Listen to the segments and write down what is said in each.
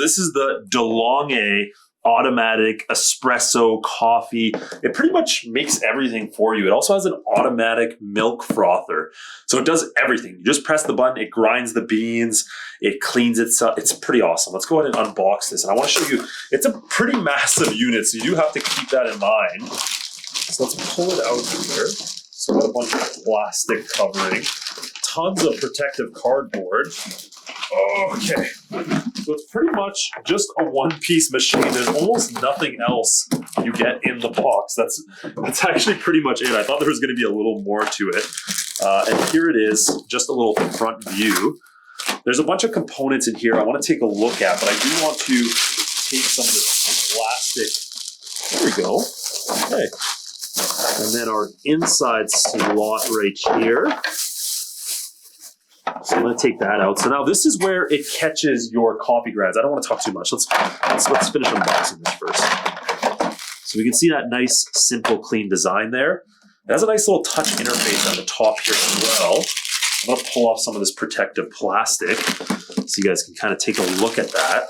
this is the DeLonghi automatic espresso coffee. It pretty much makes everything for you. It also has an automatic milk frother. So it does everything. You just press the button, it grinds the beans, it cleans itself. It's pretty awesome. Let's go ahead and unbox this. And I want to show you, it's a pretty massive unit, so you do have to keep that in mind. So let's pull it out here. So we got a bunch of plastic covering, tons of protective cardboard. Okay, so it's pretty much just a one-piece machine. There's almost nothing else you get in the box. That's actually pretty much it. I thought there was going to be a little more to it. And here it is, just a little front view. There's a bunch of components in here I want to take a look at, but I do want to take some of this plastic. There we go. Okay. And then our inside slot right here. So I'm going to take that out. So now this is where it catches your coffee grinds. I don't want to talk too much. Let's finish unboxing this first. So we can see that nice, simple, clean design there. It has a nice little touch interface at the top here as well. I'm going to pull off some of this protective plastic so you guys can kind of take a look at that.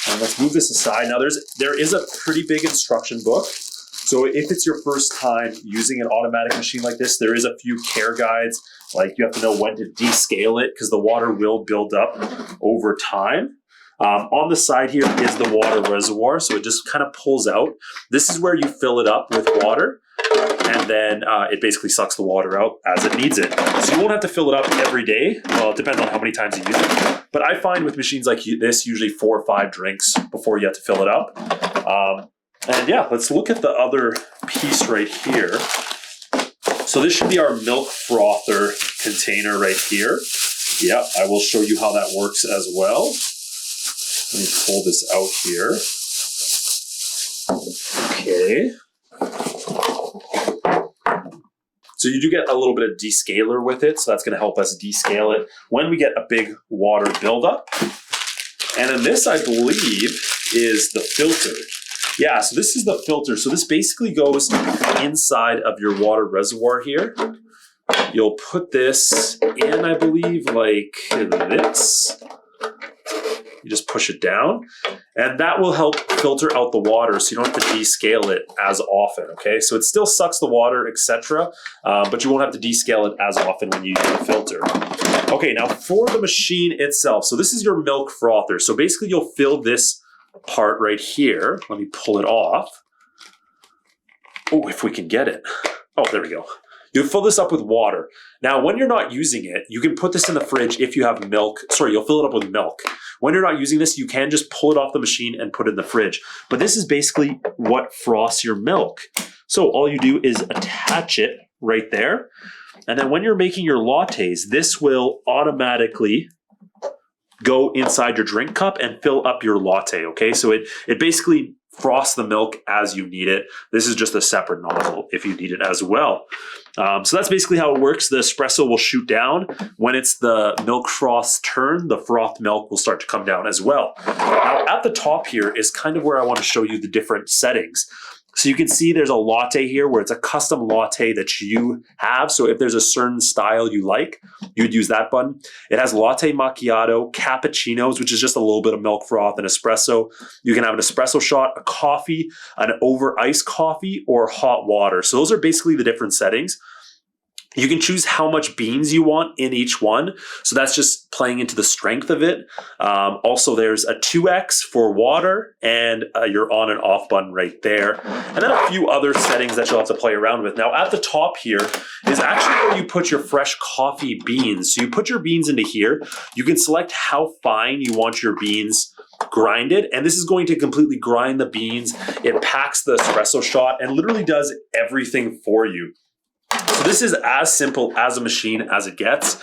And let's move this aside. Now there is a pretty big instruction book. So if it's your first time using an automatic machine like this, there is a few care guides. Like you have to know when to descale it because the water will build up over time. On the side here is the water reservoir, so it just kind of pulls out. This is where you fill it up with water, and then it basically sucks the water out as it needs it. So you won't have to fill it up every day. Well, it depends on how many times you use it. But I find with machines like this, usually 4 or 5 drinks before you have to fill it up. And yeah, let's look at the other piece right here. So this should be our milk frother container right here. Yeah, I will show you how that works as well. Let me pull this out here. Okay. So you do get a little bit of descaler with it, so that's going to help us descale it when we get a big water buildup. And then this, I believe, is the filter. Yeah, so this is the filter. So this basically goes inside of your water reservoir here. You'll put this in, I believe, like this. You just push it down, and that will help filter out the water so you don't have to descale it as often, okay? So it still sucks the water, etc., but you won't have to descale it as often when you use the filter. Okay, now for the machine itself. So this is your milk frother. So basically you'll fill this part right here. Let me pull it off. Oh, if we can get it. Oh, there we go. You fill this up with water. Now, when you're not using it, you can put this in the fridge if you have milk. Sorry, you'll fill it up with milk. When you're not using this, you can just pull it off the machine and put it in the fridge. But this is basically what froths your milk. So all you do is attach it right there. And then when you're making your lattes, this will automatically go inside your drink cup and fill up your latte, okay? So it basically froths the milk as you need it. This is just a separate nozzle if you need it as well. So that's basically how it works. The espresso will shoot down. When it's the milk froth's turn, the frothed milk will start to come down as well. Now at the top here is kind of where I want to show you the different settings. So you can see there's a latte here where it's a custom latte that you have. So if there's a certain style you like, you'd use that button. It has latte macchiato, cappuccinos, which is just a little bit of milk froth, and espresso. You can have an espresso shot, a coffee, an over ice coffee, or hot water. So those are basically the different settings. You can choose how much beans you want in each one. So that's just playing into the strength of it. Also, there's a 2x for water and your on and off button right there. And then a few other settings that you'll have to play around with. Now at the top here is actually where you put your fresh coffee beans. So you put your beans into here. You can select how fine you want your beans grinded, and this is going to completely grind the beans. It packs the espresso shot and literally does everything for you. So this is as simple as a machine as it gets.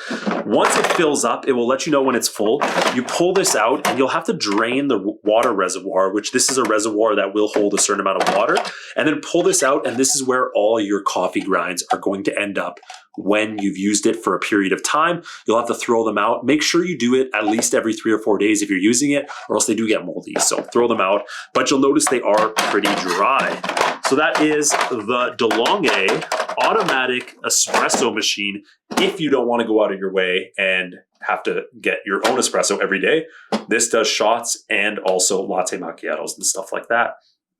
Once it fills up, it will let you know when it's full. You pull this out and you'll have to drain the water reservoir, which this is a reservoir that will hold a certain amount of water, and then pull this out, and this is where all your coffee grinds are going to end up when you've used it for a period of time. You'll have to throw them out. Make sure you do it at least every 3 or 4 days if you're using it, or else they do get moldy. So throw them out, but you'll notice they are pretty dry. So that is the DeLonghi automatic espresso machine if you don't want to go out of your way and have to get your own espresso every day. This does shots and also latte macchiatos and stuff like that.